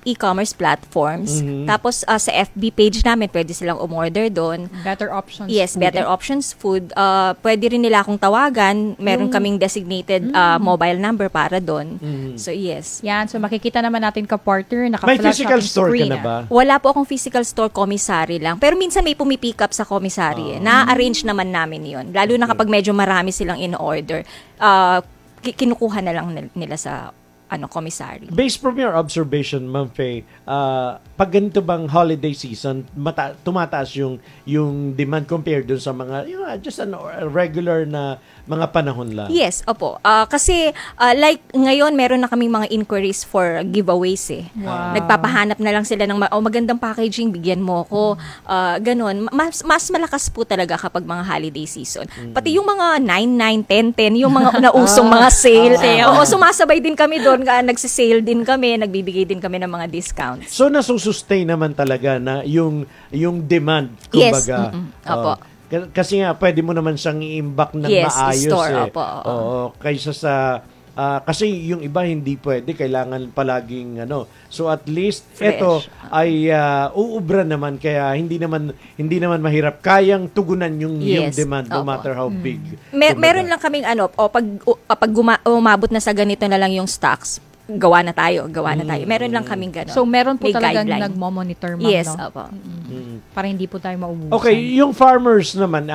Speaker 3: e-commerce platforms. Tapos sa FB page namin, pwede silang umorder doon.
Speaker 2: Better Options
Speaker 3: Food. Better Options Food. Pwede rin nila akong tawagan. Meron kaming designated mobile number para doon. So yes.
Speaker 2: Yan. So makikita naman natin ka-partner.
Speaker 1: May physical store ka na ba?
Speaker 3: Wala po akong physical store, commissary lang. Pero minsan may pumipick up sa commissary. Na-arrange naman namin yon. Lalo na kapag medyo marami silang in-order. Kinukuha na lang nila sa commissary.
Speaker 1: Based from your observation, Ma'am Faye, pag ganito bang holiday season, tumataas yung demand compared dun sa mga, just regular na mga panahon lang?
Speaker 3: Yes, opo. Kasi like ngayon, meron na kaming mga inquiries for giveaways eh.
Speaker 2: Wow.
Speaker 3: Nagpapahanap na lang sila ng magandang packaging, bigyan mo ko. Ganon. Mas malakas po talaga kapag mga holiday season. Pati yung mga 9, 9, 10, 10, yung mga nausong mga sale. Oo, sumasabay din kami doon. Nagsisale din kami, nagbibigay din kami ng mga discounts.
Speaker 1: So nasusustain naman talaga na yung demand, kumbaga.
Speaker 3: Opo.
Speaker 1: Kasi nga pwede mo naman siyang i-imbak ng maayos
Speaker 3: store, opo.
Speaker 1: Oo, kaysa sa kasi yung iba hindi pwede, kailangan palaging So at least ito ay uubra naman, kaya hindi naman mahirap, kayang tugunan yung demand no matter how big.
Speaker 3: Meron lang kaming pag umabot na sa ganito na lang yung stocks, gawa na tayo. Meron lang kaming gano'n.
Speaker 2: So, meron po talagang nagmo-monitor, ma'am,
Speaker 3: yes,
Speaker 2: no?
Speaker 3: opo.
Speaker 2: Para hindi po tayo maubusan.
Speaker 1: Okay, yung farmers naman,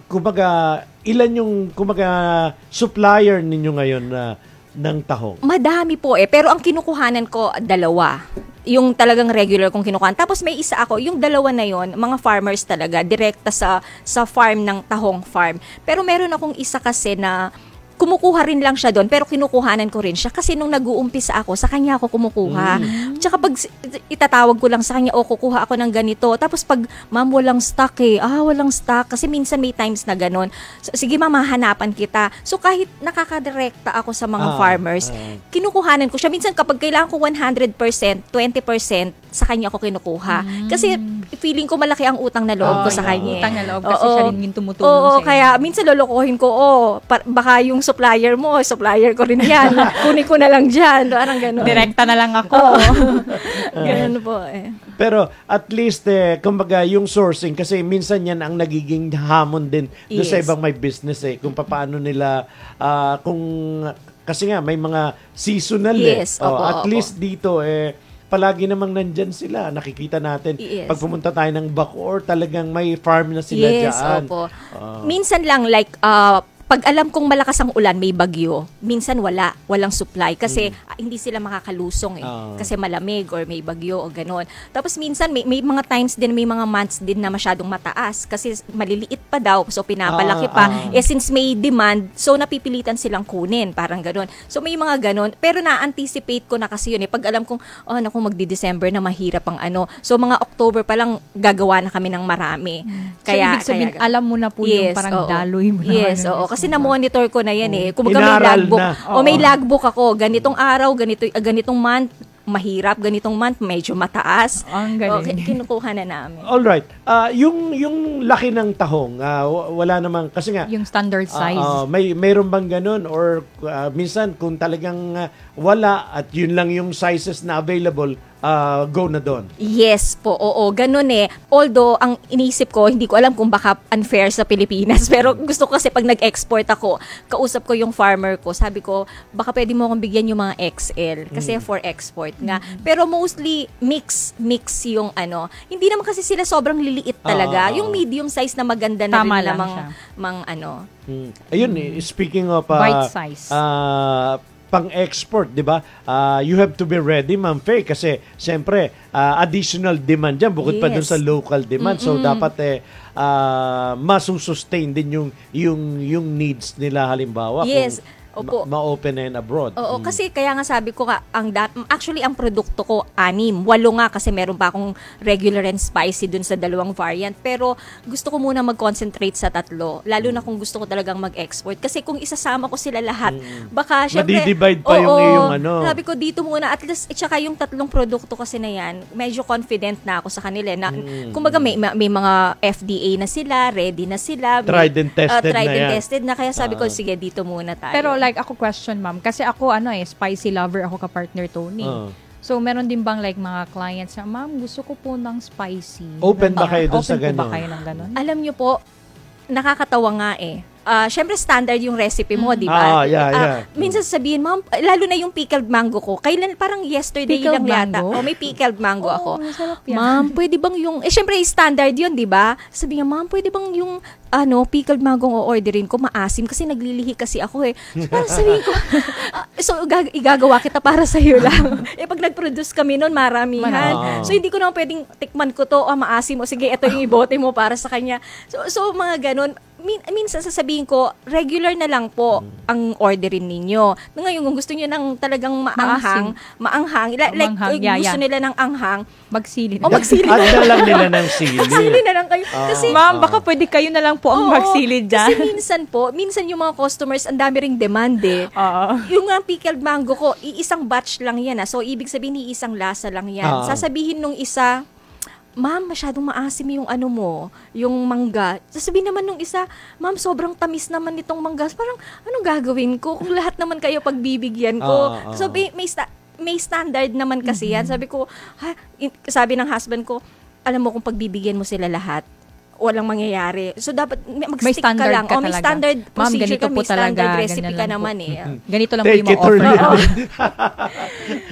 Speaker 1: kumbaga, ilan yung, supplier ninyo ngayon ng tahong? Madami
Speaker 3: po pero ang kinukuhanan ko, 2. Yung talagang regular kong kinukuhan. Tapos may isa ako, yung 2 na yon, mga farmers talaga, direkta sa farm ng tahong farm. Pero meron akong isa kasi na kumukuha rin lang siya doon, pero kinukuhanan ko rin siya kasi nung nag-uumpisa ako, sa kanya ako kumukuha. Tsaka pag itatawag ko lang sa kanya, kukuha ako ng ganito. Tapos pag, ma'am, walang stock walang stock. Kasi minsan may times na ganun. So, sige, ma'am, hahanapan kita. So kahit nakakadirekta ako sa mga farmers, kinukuhanan ko siya. Minsan kapag kailangan ko 100%, 20%, sa kanya ako kinukuha. Kasi feeling ko malaki ang utang na loob ko sa kanya.
Speaker 2: Utang na loob kasi siya rin yung tumutulong sa inyo.
Speaker 3: Kaya minsan lolokohin ko, baka yung supplier mo, supplier ko rin yan. Kunin ko na lang dyan. Parang gano'n.
Speaker 2: Direkta na lang ako.
Speaker 3: Gano'n po
Speaker 1: Pero at least, kumbaga yung sourcing, kasi minsan yan ang nagiging hamon din doon sa ibang may business kung paano nila, kasi nga may mga seasonal at least dito palagi namang nandyan sila. Nakikita natin pag pumunta tayo ng Bacoor, talagang may farm na sila dyan.
Speaker 3: Opo. Minsan lang like pag alam kong malakas ang ulan, may bagyo, minsan walang supply kasi hindi sila makakalusong kasi malamig or may bagyo o ganon. Tapos minsan may mga times din, may mga months din na masyadong mataas kasi maliliit pa daw, so pinapalaki pa. Since may demand, so napipilitan silang kunin, parang ganon. So may mga ganon, pero na-anticipate ko na kasi yun pag alam kong, naku, magdi-December na mahirap ang so mga October pa lang gagawa na kami ng marami. Kaya,
Speaker 2: so ibig sabihin, alam mo na po yung parang daloy mo na.
Speaker 3: Yes, kasi na-monitor ko na yan Kumbaga may logbook. May logbook ako. Ganitong araw, ganitong month, mahirap. Ganitong month, medyo mataas.
Speaker 2: Ang galing.
Speaker 3: Kinukuha na namin.
Speaker 1: Alright. Yung laki ng tahong, wala namang, kasi nga,
Speaker 2: yung standard size.
Speaker 1: Mayroon bang ganun? Or minsan, kung talagang wala at yun lang yung sizes na available, go na doon.
Speaker 3: Yes po, oo, ganun Although, ang inisip ko, hindi ko alam kung baka unfair sa Pilipinas, pero gusto ko kasi pag nag-export ako, kausap ko yung farmer ko, sabi ko, baka pwede mo akong bigyan yung mga XL, kasi for export nga. Pero mostly, mix yung hindi naman kasi sila sobrang liliit talaga. Yung medium size na maganda na
Speaker 2: tama
Speaker 3: rin
Speaker 2: lang
Speaker 1: Ayun speaking of
Speaker 2: bite size.
Speaker 1: Pang-export, di ba? You have to be ready, Ma'am Faye, kasi siyempre, additional demand dyan, bukod pa dun sa local demand. So, dapat masusustain din yung needs nila, halimbawa.
Speaker 3: Yes.
Speaker 1: Kung ma-open and abroad.
Speaker 3: Oo, kasi kaya nga sabi ko actually ang produkto ko 6, 8 nga kasi meron pa akong regular and spicy dun sa 2 variant. Pero gusto ko muna mag-concentrate sa 3, lalo na kung gusto ko talagang mag-export. Kasi kung isasama ko sila lahat, baka syempre
Speaker 1: madi-divide pa yung iyong
Speaker 3: Sabi ko dito muna, at least, tsaka yung 3 produkto kasi na yan, medyo confident na ako sa kanila. Na, kumbaga may mga FDA na sila, ready na sila.
Speaker 1: Tried and tested
Speaker 3: tried
Speaker 1: na yan.
Speaker 3: and tested na, kaya sabi ko, sige, dito muna tayo.
Speaker 2: Pero like ako question, ma'am, kasi ako spicy lover ako ka-partner Tony. So meron din bang like mga clients na, ma'am, gusto ko po ng spicy.
Speaker 1: Open ba kayo doon sa
Speaker 2: Open po
Speaker 1: ganun?
Speaker 2: ba kayo ng ganun?
Speaker 3: Alam nyo po, nakakatawa nga syempre standard yung recipe mo, di ba? Minsan sabihin, ma'am, lalo na yung pickled mango ko. Kailan, parang yesterday
Speaker 2: pickled
Speaker 3: lang yata.
Speaker 2: mango?
Speaker 3: May pickled mango ako.
Speaker 2: Masarap yan.
Speaker 3: Ma'am, pwede bang yung, syempre standard yun, di ba? Sabi niya, ma'am, pwede bang yung, pickled mango ang orderin ko, maasim, kasi naglilihi kasi ako So, parang sabihin ko, igagawa kita para sa'yo lang. Pag nag-produce kami noon, maramihan. So, hindi ko naman pwedeng tikman ko to, maasim, o sige, ito yung ibote mo para sa kanya. So mga ganun. Minsan sasabihin ko, regular na lang po ang orderin ninyo. Ngayon, kung gusto niyo ng talagang maanghang, gusto nila ng anghang,
Speaker 2: magsili na.
Speaker 3: Magsili
Speaker 1: na. Add na lang nila ng sili.
Speaker 3: Magsili na lang kayo. Kasi,
Speaker 2: ma'am, baka pwede kayo na lang po ang magsili dyan.
Speaker 3: Kasi minsan yung mga customers, ang dami ring demand Yung pickled mango ko, iisang batch lang yan. So, ibig sabihin, iisang lasa lang yan. Sasabihin nung isa, ma'am, masyadong maasim yung yung mangga. Sasabihin naman nung isa, ma'am, sobrang tamis naman nitong mangga. Parang, anong gagawin ko kung lahat naman kayo pagbibigyan ko? So, may standard naman kasi yan. Sabi ko, sabi ng husband ko, alam mo kung pagbibigyan mo sila lahat, walang mangyayari. So, dapat mag-stick ka lang. May standard procedure ka, may standard recipe ka naman
Speaker 2: Ganito lang po yung ma-offer.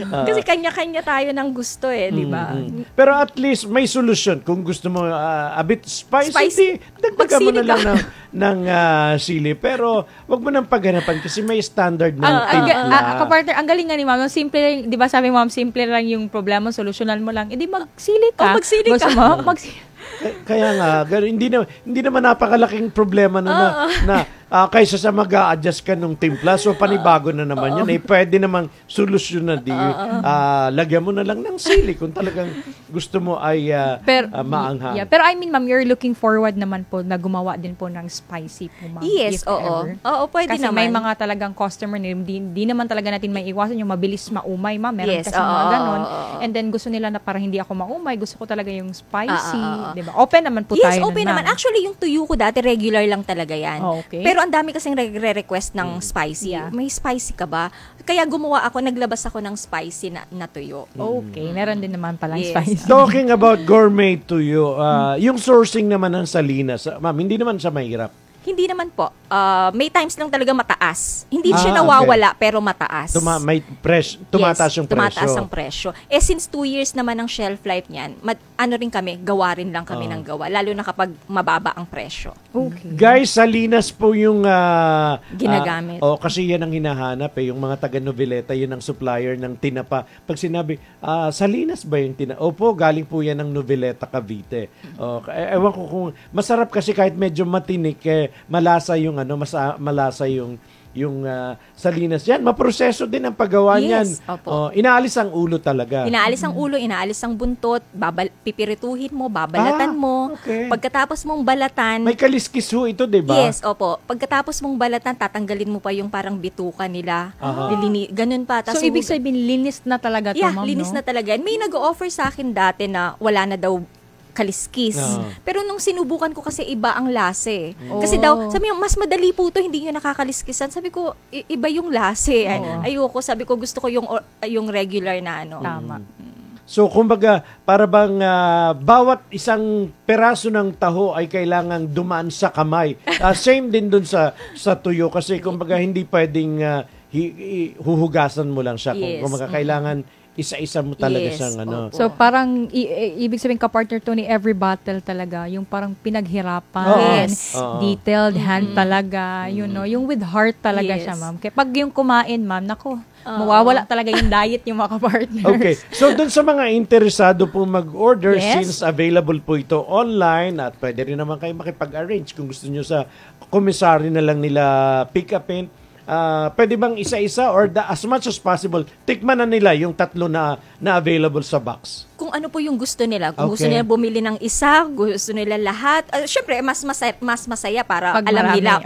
Speaker 3: Kasi kanya-kanya tayo ng gusto di ba?
Speaker 1: Pero at least may solusyon. Kung gusto mo a bit spicy. Dagdagan mo na lang ng sili. Pero wag mo nang paghanapan kasi may standard ng timpla.
Speaker 2: Kapartner, ang galing nga ni ma'am. Simple, di ba sabi ma'am, simple lang yung problema, solusyonan mo lang. Edi magsili ka.
Speaker 3: Magsili ka.
Speaker 1: Kaya nga, hindi naman napakalaking problema na kaysa sa mag-a-adjust ka ng timpla. So, panibago na naman yun. Pwede namang solusyon na lagyan mo na lang ng sili kung talagang gusto mo ay maanghang.
Speaker 2: Yeah, pero I mean, ma'am, you're looking forward naman po na gumawa din po ng spicy po, ma'am.
Speaker 3: Yes, oo. Oo, pwede
Speaker 2: kasi
Speaker 3: naman.
Speaker 2: Kasi may mga talagang customer na di naman talaga natin may iwasan yung mabilis maumay, ma'am. Meron kasi mga ganon. And then, gusto nila na parang hindi ako maumay. Gusto ko talaga yung spicy. Diba? Open naman po tayo.
Speaker 3: Yes, open naman. Actually, yung tuyo ko dati, regular lang talaga yan.
Speaker 2: Okay.
Speaker 3: Pero ang dami kasing nagre-request ng spicy. May spicy ka ba? Kaya naglabas ako ng spicy na tuyo.
Speaker 2: Okay, meron din naman palang spicy.
Speaker 1: Talking about gourmet tuyo, yung sourcing naman ng salinas, ma'am, hindi naman siya mahirap.
Speaker 3: Hindi naman po. May times lang talaga mataas. Hindi siya nawawala, pero mataas.
Speaker 1: Tumataas yung presyo.
Speaker 3: Tumataas ang presyo. Since 2 years naman ang shelf life niyan, rin kami, gawa rin lang kami ng gawa. Lalo na kapag mababa ang presyo.
Speaker 1: Okay. Guys, Salinas po yung
Speaker 3: ginagamit.
Speaker 1: Kasi yan ang hinahanap yung mga taga-Noveleta, yun ang supplier ng tinapa. Pag sinabi, Salinas ba yung tinapa? Opo, galing po yan ng Noveleta, Cavite. Ewan ko kung, masarap kasi kahit medyo matinik, malasa yung malasa yung Salinas yan. Maproseso din ang paggawa niyan. Inaalis ang ulo talaga.
Speaker 3: Inaalis ang ulo, inaalis ang buntot, pipirituhin mo, babalatan mo.
Speaker 1: Okay.
Speaker 3: Pagkatapos mong balatan,
Speaker 1: may kaliskis ho ito, 'di ba?
Speaker 3: Yes, opo. Pagkatapos mong balatan, tatanggalin mo pa yung parang bituka nila. Ganun pa.
Speaker 2: So, ibig sabihin, linis na talaga ito, ma'am,
Speaker 3: linis na talaga. May nag-o-offer sa akin dati na wala na daw kaliskis. Pero nung sinubukan ko kasi iba ang lase. Kasi daw, sabi niya, mas madali po ito, hindi nyo nakakaliskisan. Sabi ko, iba yung lase. Ayoko, sabi ko, gusto ko yung regular na
Speaker 2: Tama.
Speaker 1: So, kumbaga, para bang bawat isang peraso ng taho ay kailangang dumaan sa kamay. Same din dun sa tuyo kasi kumbaga hindi pwedeng huhugasan mo lang siya. Kumbaga, kailangan isa-isa mo talaga siyang
Speaker 2: So parang ibig sabihin ka-partner to ni every battle talaga, yung parang pinaghirapan, detailed hand talaga, yung with heart talaga siya, ma'am. Kaya pag yung kumain, ma'am, nako, mawawala talaga yung diet yung mga ka-partner.
Speaker 1: Okay. So dun sa mga interesado po mag-order, since available po ito online at pwede rin naman kayo makipag-arrange kung gusto nyo sa commissary na lang nila pick upin. Pwede bang isa-isa or as much as possible, tikman na nila yung 3 na available sa box?
Speaker 3: Kung ano po yung gusto nila. Kung gusto nila bumili ng isa, gusto nila lahat. Syempre, mas masaya para pag alam nila.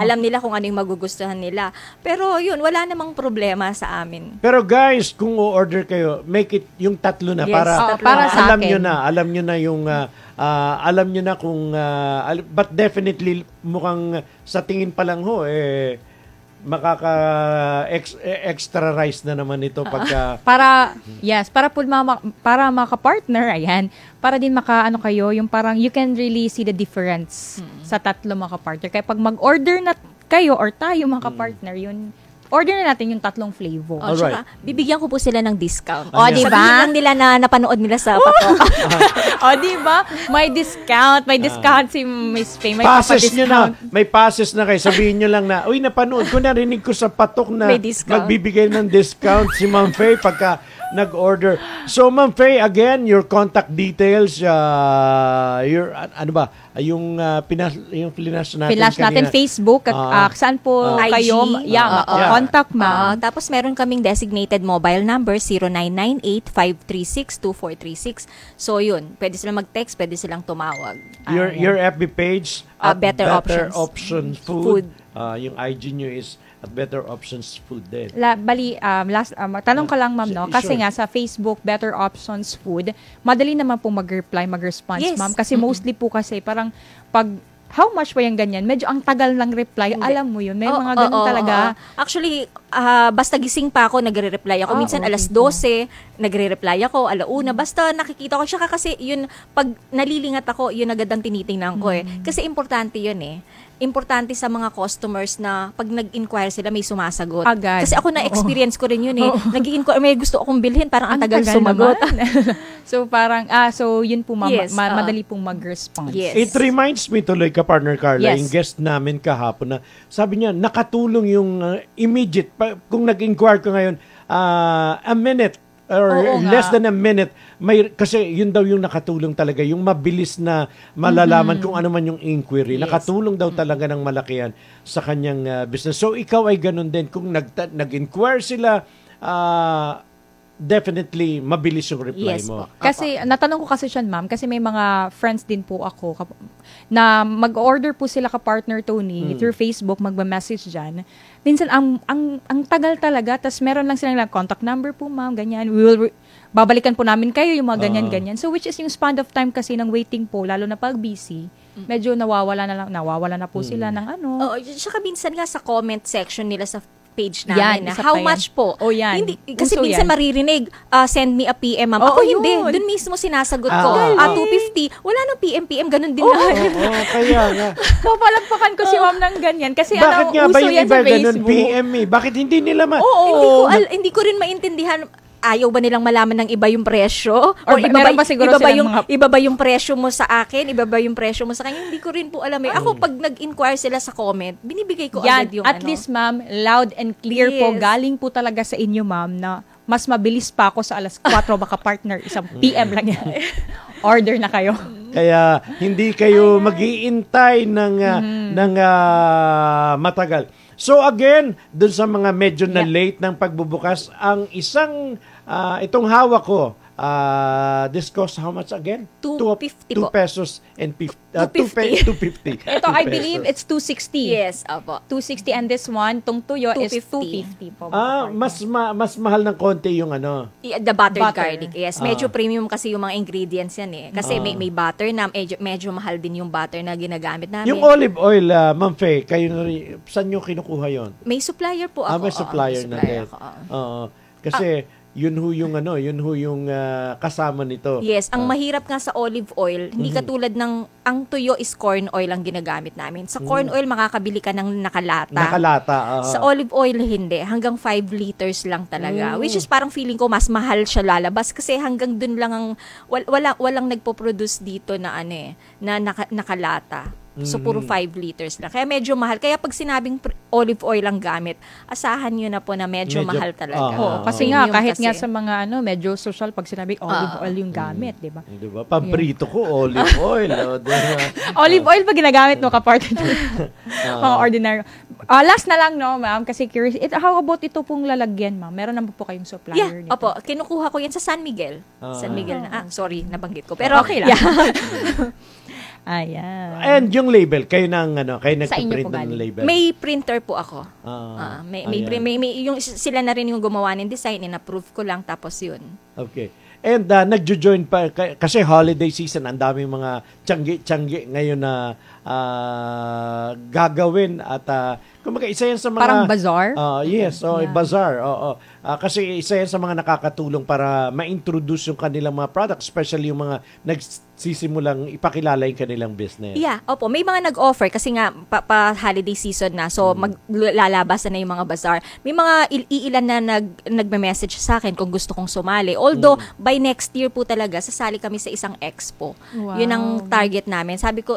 Speaker 3: Alam nila kung ano yung magugustuhan nila. Pero yun, wala namang problema sa amin.
Speaker 1: Pero guys, kung o-order kayo, make it yung 3 na para
Speaker 2: sa
Speaker 1: alam nyo na. Alam nyo na yung alam nyo na kung but definitely mukhang sa tingin pa lang extra rice na naman ito pagka
Speaker 2: para maka-partner, ayan, para din kayo, yung parang you can really see the difference sa 3 maka-partner. Kaya pag mag-order na kayo or tayo maka-partner, yun, order na natin yung 3 flavor.
Speaker 3: Tsaka, bibigyan ko po sila ng discount.
Speaker 2: Diba?
Speaker 3: Sabihin lang nila na napanood nila sa Patok.
Speaker 2: Diba? May discount. May discount si Miss Faye. May
Speaker 1: passes nyo na. May passes na kayo. Sabihin nyo lang na, uy, napanood ko, narinig ko sa Patok na magbibigay ng discount si Ma'am Faye pagka nag-order. So, Ma'am Faye, again, your contact details, yung flash natin
Speaker 2: Facebook, saan po kayo, contact
Speaker 3: tapos meron kaming designated mobile number, 0998-536-2436. So, yun, pwede silang mag-text, pwede silang tumawag.
Speaker 1: Your FB page,
Speaker 3: Better Options
Speaker 1: Food. Yung IG nyo is at Better Options Food din.
Speaker 2: Tanong ka lang, ma'am, no? Kasi nga sa Facebook, Better Options Food, madali naman po mag-reply, mag-response, ma'am. Kasi mostly po kasi parang pag how much pa yung ganyan, medyo ang tagal lang reply. Alam mo yun, may mga ganun talaga.
Speaker 3: Actually, basta gising pa ako, nagre-reply ako. Minsan alas 12, nagre-reply ako, alauna. Basta nakikita ko. Tsaka kasi yun, pag nalilingat ako, yun agad ang tinitingnan ko Kasi importante yun importante sa mga customers na pag nag-inquire sila, may sumasagot.
Speaker 2: Agad.
Speaker 3: Kasi ako na-experience ko rin yun Nag-i-inquire, may gusto akong bilhin, parang ang tagal sumagot.
Speaker 2: So parang, so yun po, madali pong mag-response.
Speaker 3: Yes.
Speaker 1: It reminds me tuloy ka, Partner Carla, yung guest namin kahapon na sabi niya, nakatulong yung immediate, kung nag-inquire ko ngayon, a minute, or less than a minute, kasi yun daw yung nakatulong talaga, yung mabilis na malalaman kung ano man yung inquiry. Nakatulong daw talaga ng malakihan sa kanyang business. So ikaw ay ganun din. Kung nag-inquire sila, definitely mabilis yung reply mo.
Speaker 2: Kasi natanong ko kasi siya, ma'am, kasi may mga friends din po ako na mag-order po sila ka-partner Tony through Facebook, magba-message dyan. Minsan ang tagal talaga, tas meron lang silang contact number po, ma'am, ganyan. Babalikan po namin kayo yung mga ganyan. So which is yung span of time kasi ng waiting po, lalo na pag busy, medyo nawawala na po sila ng ano.
Speaker 3: Tsaka minsan nga sa comment section nila sa page namin. How much po?
Speaker 2: Oh, yan.
Speaker 3: Hindi, kasi minsan maririnig, send me a PM, ma'am. Ako hindi. Doon mismo sinasagot ko. 250. Wala nang PM, ganun din lang.
Speaker 1: Kaya nga.
Speaker 2: Papalagpakan ko si ma'am ng ganyan. Kasi
Speaker 1: bakit nga ba yung iba ganun
Speaker 2: Facebook.
Speaker 1: PM eh? Bakit hindi nila
Speaker 3: Hindi ko rin maintindihan. Ayaw ba nilang malaman ng iba yung presyo?
Speaker 2: Or iba
Speaker 3: ba yung presyo mo sa akin? Iba ba yung presyo mo sa kanya? Hindi ko rin po alam eh. Ako, pag nag-inquire sila sa comment, binibigay ko agad yung
Speaker 2: at least, ma'am, loud and clear po. Galing po talaga sa inyo, ma'am, na mas mabilis pa ako sa alas 4 baka partner, isang PM lang yan. Order na kayo.
Speaker 1: Kaya hindi kayo mag-iintay ng matagal. So again, dun sa mga medyo na late ng pagbubukas, ang isang itong hawak ko, this costs how much again?
Speaker 3: 250
Speaker 1: 2 pesos and 250.
Speaker 2: Ito, I believe it's 260.
Speaker 3: Yes, opo.
Speaker 2: 260 and this one, tong tuyo is 250 po.
Speaker 1: Mas mahal ng konti yung ano?
Speaker 3: The buttered garlic, yes. Medyo premium kasi yung mga ingredients yan eh. Kasi may butter na, medyo mahal din yung butter na ginagamit namin.
Speaker 1: Yung olive oil, Ma'am Faye, saan nyo kinukuha yon?
Speaker 3: May supplier po ako.
Speaker 1: May supplier na din. Kasi yun ho yung kasama nito.
Speaker 3: Yes, ang mahirap nga sa olive oil, hindi katulad ng, ang tuyo is corn oil ang ginagamit namin. Sa corn oil, makakabili ka ng nakalata. Sa olive oil, hindi. Hanggang 5 liters lang talaga. Which is parang feeling ko, mas mahal siya lalabas kasi hanggang dun lang ang, walang nagpo-produce dito na nakalata. So, puro 5 liters lang. Kaya medyo mahal. Kaya pag sinabing olive oil ang gamit, asahan nyo na po na medyo mahal talaga.
Speaker 2: Kasi nga, kahit nga sa mga medyo social, pag sinabing olive oil yung gamit, di ba?
Speaker 1: Di ba? Paborito ko, olive oil.
Speaker 2: Olive oil pag ginagamit mo, kapartner. Mga ordinary. Last na lang, no, ma'am, kasi curious. How about ito pong lalagyan, ma'am? Meron naman po kayong supplier nito?
Speaker 3: Opo. Kinukuha ko yan sa San Miguel. San Miguel na. Sorry, nabanggit ko. Pero okay lang.
Speaker 2: Ayan.
Speaker 1: And yung label, kayo nagpo-print ng label?
Speaker 3: May printer po ako. Sila na rin yung gumawa ng design, in-approve ko lang, tapos yun.
Speaker 1: Okay. And nagjo-join pa, kasi holiday season, ang daming mga tiyanggi ngayon na gagawin at kumbaga isa yan sa mga...
Speaker 2: Parang bazaar?
Speaker 1: Yes, bazaar. Kasi isa yan sa mga nakakatulong para ma-introduce yung kanilang mga products, especially yung mga nagsisimulang ipakilala yung kanilang business.
Speaker 3: Yeah, opo. May mga nag-offer kasi nga pa-holiday season na, so maglalabas na yung mga bazaar. May mga iilan na nagme-message sa akin kung gusto kong sumali. Although, by next year po talaga, sasali kami sa isang expo. Wow. Yun ang target namin. Sabi ko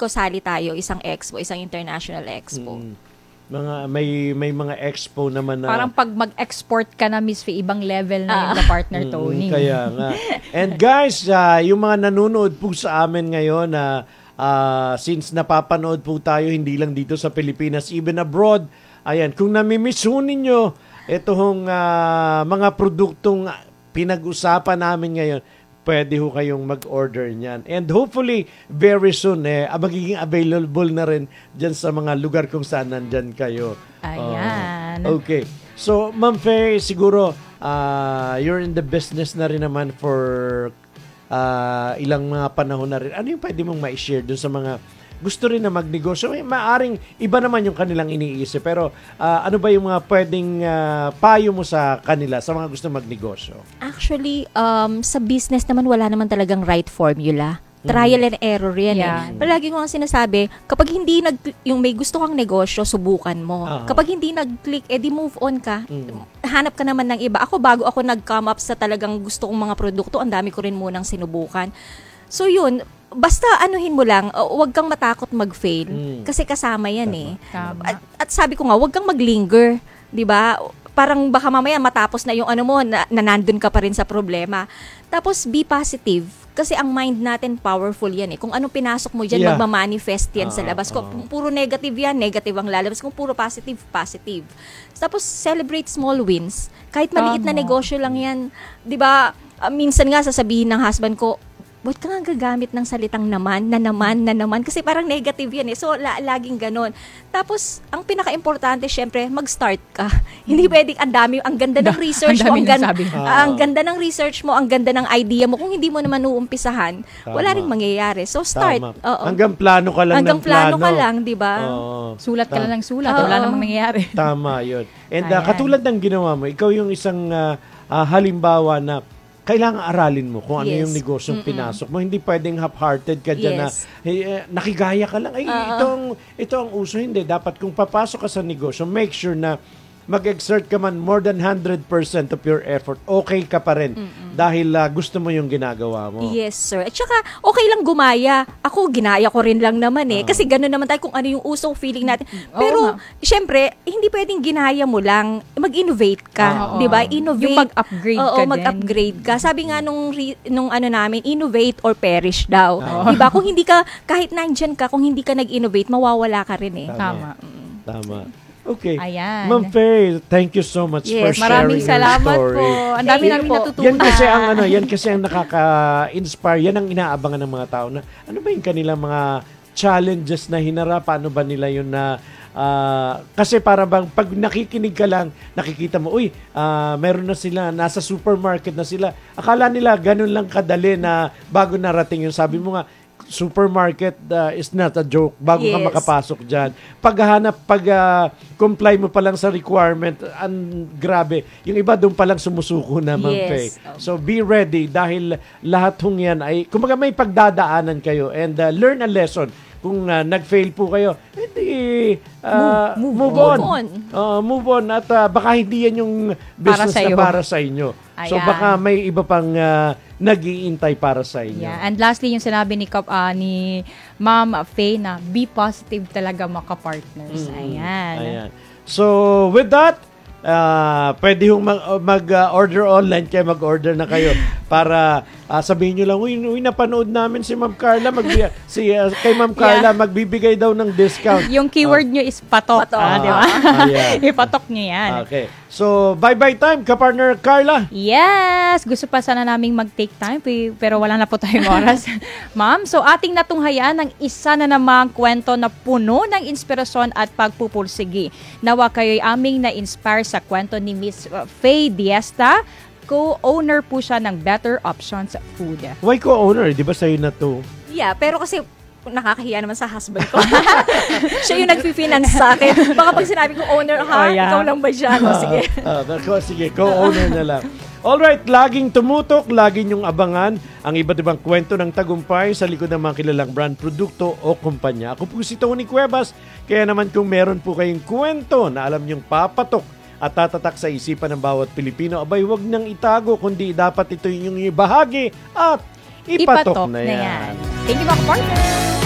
Speaker 3: sali tayo, isang expo, isang international expo.
Speaker 1: May mga expo naman na...
Speaker 2: Parang pag mag-export ka na, Miss Faye, ibang level na yung partner Tony.
Speaker 1: Kaya nga. And guys, yung mga nanonood po sa amin ngayon na since napapanood po tayo hindi lang dito sa Pilipinas, even abroad, ayan, kung namimiss ho ninyo itong mga produktong pinag-usapan namin ngayon, pwede ho kayong mag-order niyan. And hopefully, very soon, magiging available na rin dyan sa mga lugar kung saan nandyan kayo.
Speaker 2: Ayan.
Speaker 1: Okay. So, Ma'am Faye, siguro, you're in the business na rin naman for ilang mga panahon na rin. Ano yung pwede mong ma-share dun sa mga gusto rin na magnegosyo? Maaring iba naman yung kanilang iniisip. Pero ano ba yung mga pwedeng payo mo sa kanila, sa mga gusto magnegosyo?
Speaker 3: Actually, sa business naman, wala naman talagang right formula. Trial and error yan. Palagi ko ang sinasabi, kapag hindi yung may gusto kang negosyo, subukan mo. Kapag hindi nag-click, edi move on ka. Hanap ka naman ng iba. Bago ako nag-come up sa talagang gusto kong mga produkto, ang dami ko rin munang sinubukan. So yun, basta anuhin mo lang, huwag kang matakot mag-fail. Kasi kasama yan At sabi ko nga, huwag kang mag-linger. Diba? Parang baka mamaya matapos na yung na nandun ka pa rin sa problema. Tapos be positive. Kasi ang mind natin powerful yan Kung anong pinasok mo dyan, magmamanifest yan sa labas. Kung puro negative yan, negative ang lalabas. Kung puro positive, positive. Tapos celebrate small wins. Kahit maliit na negosyo lang yan. Diba? Minsan nga sasabihin ng husband ko, ba't ka nga gagamit ng salitang naman, na naman? Kasi parang negative yan eh. So, laging ganon. Tapos, ang pinaka-importante, syempre, mag-start ka. Hindi pwedeng ang ganda ng research mo, ang ganda ng research mo, ang ganda ng idea mo. Kung hindi mo naman uumpisahan, wala ring mangyayari. So, start.
Speaker 1: Hanggang plano ka lang ng plano.
Speaker 3: Ka lang, di ba?
Speaker 2: Sulat ka lang ng sulat. Wala namang mangyayari.
Speaker 1: Tama, yun. And katulad ng ginawa mo, ikaw yung isang halimbawa na kailangan aralin mo kung ano yung negosyong pinasok mo. Hindi pwedeng half-hearted ka dyan na nakigaya ka lang. Ay, ito ang uso. Hindi. Dapat kung papasok ka sa negosyo, make sure na mag-exert ka man more than 100% of your effort, okay ka pa rin dahil gusto mo yung ginagawa mo.
Speaker 3: Yes, sir. At saka, okay lang gumaya. Ako, ginaya ko rin lang naman eh. Kasi gano'n naman tayo kung ano yung usong feeling natin. Pero, syempre, hindi pwedeng ginaya mo lang. Mag-innovate ka. Di ba? Innovate.
Speaker 2: Yung mag-upgrade ka din.
Speaker 3: Mag-upgrade ka. Sabi nga nung ano namin, innovate or perish daw. Di ba? Kung hindi ka, kahit nandyan ka, kung hindi ka nag-innovate, mawawala ka rin eh.
Speaker 1: Tama. Okay.
Speaker 2: Ayan.
Speaker 1: Ma'am Faye, thank you so much for sharing your story.
Speaker 2: Maraming salamat po. Ang dami namin natutunan.
Speaker 1: Yan kasi ang nakaka-inspire. Yan ang inaabangan ng mga tao na ano ba yung kanilang mga challenges na hinarap, paano ba nila yun na kasi para bang pag nakikinig ka lang, nakikita mo, meron na sila, nasa supermarket na sila. Akala nila ganun lang kadali na bago narating yung sabi mo nga, supermarket is not a joke bago ka makapasok dyan. Pag-comply mo pa lang sa requirement, grabe. Yung iba doon pa lang sumusuko na, Ma'am Faye. So, be ready dahil lahat hong yan ay, kumbaga may pagdadaanan kayo and learn a lesson. Kung nag-fail po kayo, hindi, move on. Move on at baka hindi yan yung business na para sa inyo. Ayan. So baka may iba pang nag-iintay para sa inyo.
Speaker 2: Yeah. And lastly, yung sinabi ni Ma'am Faye na be positive talaga maka-partners. Ayan.
Speaker 1: So with that, pwede yung mag-order online kaya mag-order na kayo para sabihin nyo lang, uy, napanood namin si Ma'am Carla, kay Ma'am Carla magbibigay daw ng discount.
Speaker 2: Yung keyword nyo is patok. Di ba? Ipatok nyo yan.
Speaker 1: Okay. So, bye-bye time, ka-partner Carla.
Speaker 2: Yes! Gusto pa sana naming mag-take time, pero wala na po tayong oras. Ma'am, so ating natunghayan ng isa na namang kwento na puno ng inspirasyon at pagpupursigi. Nawa kayo'y aming na-inspire sa kwento ni Miss Faye Diesta. Co-owner po siya ng Better Options Food.
Speaker 1: Why co-owner? Di ba sa'yo na to?
Speaker 3: Yeah, pero kasi nakakahiya naman sa husband ko. Siya yung nag-finance sa akin. Baka pag sinabi ko owner, ikaw lang ba siya? Sige.
Speaker 1: Sige, co-owner na lang. Alright, laging tumutok, laging yung abangan ang iba't ibang kwento ng tagumpay sa likod ng mga kilalang brand, produkto o kumpanya. Ako po si Tony Cuevas, kaya naman kung meron po kayong kwento na alam niyong papatok at tatatak sa isipan ng bawat Pilipino, abay wag nang itago, kundi dapat ito yung ibahagi at ipatok na yan.
Speaker 2: Thank you, mga partner!